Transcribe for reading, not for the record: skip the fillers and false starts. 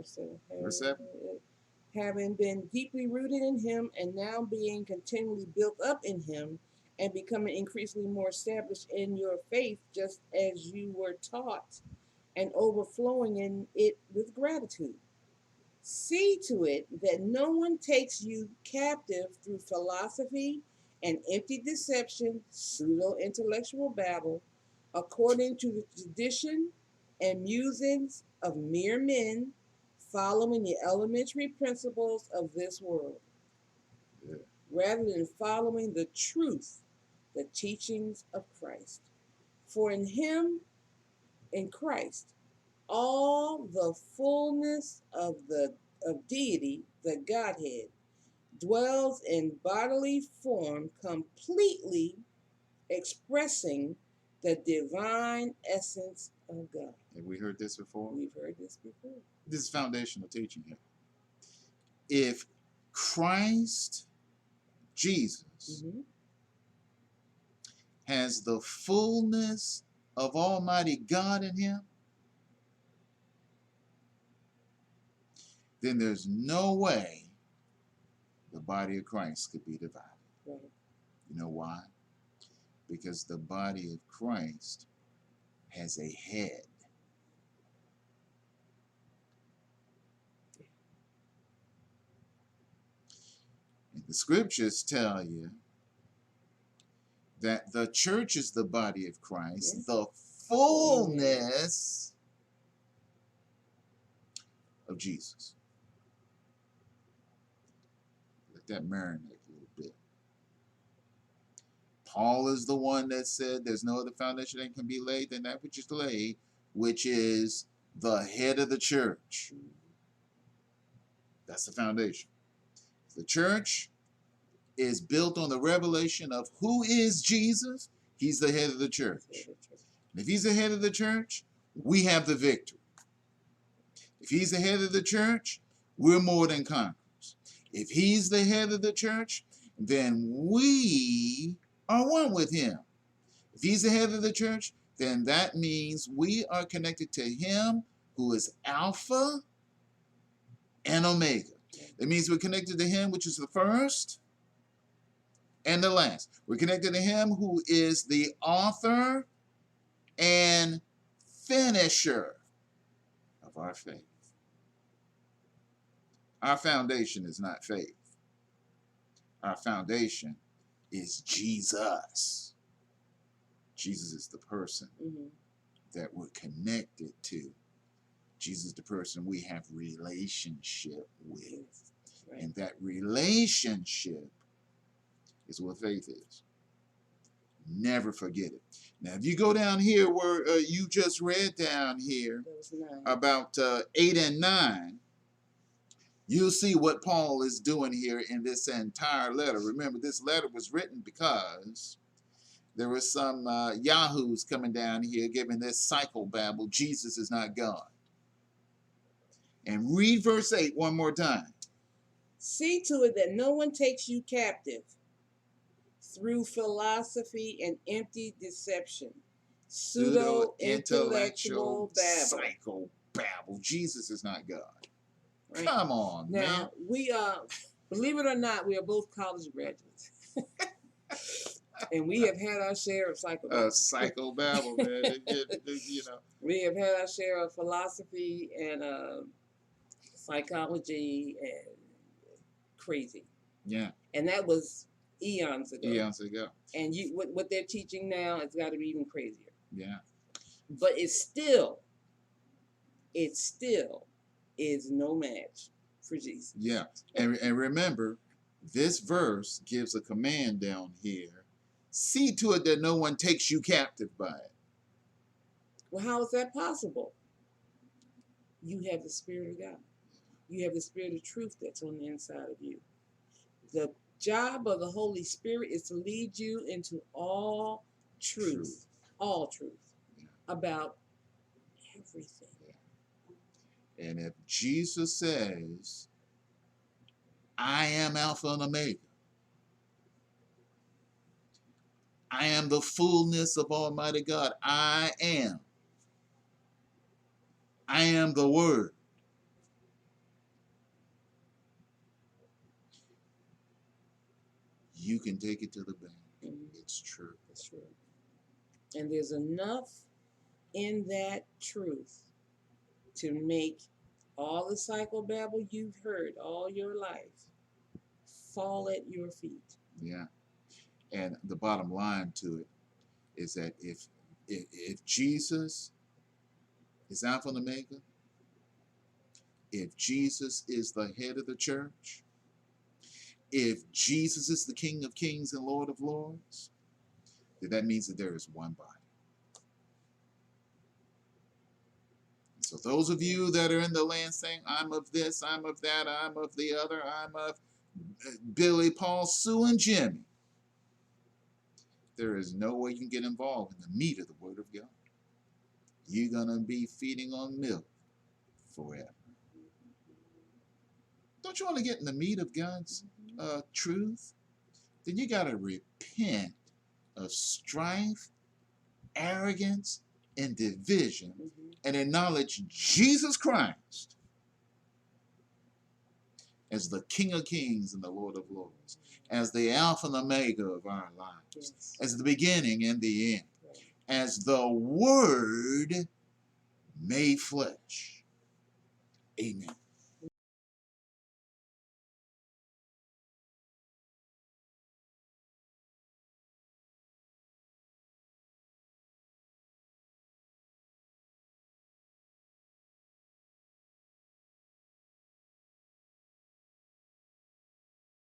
verse 7. Verse 7. Having been deeply rooted in him and now being continually built up in him and becoming increasingly more established in your faith, just as you were taught, and overflowing in it with gratitude. See to it that no one takes you captive through philosophy and empty deception, pseudo intellectual babble, according to the tradition and musings of mere men, following the elementary principles of this world, Yeah. rather than following the truth, the teachings of Christ. For in him, in Christ, all the fullness of deity, the Godhead, dwells in bodily form, completely expressing the divine essence of God. Have we heard this before? We've heard this before. This is foundational teaching here. If Christ Jesus has the fullness of Almighty God in him, then there's no way the body of Christ could be divided. Right. You know why? Because the body of Christ has a head. And the scriptures tell you that the church is the body of Christ, Yes. the fullness of Jesus. Let that marinate a little bit. Paul is the one that said there's no other foundation that can be laid than that which is laid, which is the head of the church. That's the foundation. The church is built on the revelation of who is Jesus. He's the head of the church. And if he's the head of the church, we have the victory. If he's the head of the church, we're more than conquerors. If he's the head of the church, then we are one with him. If he's the head of the church, then that means we are connected to him who is Alpha and Omega. That means we're connected to him, which is the first and the last. We're connected to him who is the author and finisher of our faith. Our foundation is not faith. Our foundation is Jesus. Jesus is the person that we're connected to. Jesus is the person we have relationship with. Right. And that relationship is what faith is. Never forget it. Now, if you go down here where you just read down here about 8 and 9, you'll see what Paul is doing here in this entire letter. Remember, this letter was written because there were some yahoos coming down here giving this psychobabble, Jesus is not God. And read verse 8 one more time. See to it that no one takes you captive through philosophy and empty deception, pseudo-intellectual babble. Psychobabble. Jesus is not God. Right? Come on, now, man. We believe it or not, we are both college graduates. And we have had our share of psychobabble, man. You know. We have had our share of philosophy and psychology and crazy. Yeah. And that was eons ago. Eons ago. And what they're teaching now, it's got to be even crazier. Yeah. But it still is no match for Jesus. Yeah. And remember, this verse gives a command down here. See to it that no one takes you captive by it. Well, how is that possible? You have the Spirit of God. You have the Spirit of truth that's on the inside of you. The job of the Holy Spirit is to lead you into all truth. All truth. Yeah. About everything. Yeah. And if Jesus says, I am Alpha and Omega, I am the fullness of Almighty God. I am the Word. you can take it to the bank. Mhm. It's true. It's true. And there's enough in that truth to make all the psychobabble you've heard all your life fall at your feet. Yeah. And the bottom line to it is that if Jesus is Alpha and Omega, if Jesus is the head of the church, if Jesus is the King of Kings and Lord of Lords, then that means that there is one body. So those of you that are in the land saying, I'm of this, I'm of that, I'm of the other, I'm of Billy, Paul, Sue, and Jimmy, there is no way you can get involved in the meat of the Word of God. You're going to be feeding on milk forever. Don't you want to get in the meat of God's truth? Then you got to repent of strife, arrogance, and division, and acknowledge Jesus Christ as the King of Kings and the Lord of Lords, as the Alpha and Omega of our lives, as the beginning and the end, as the Word made flesh. Amen.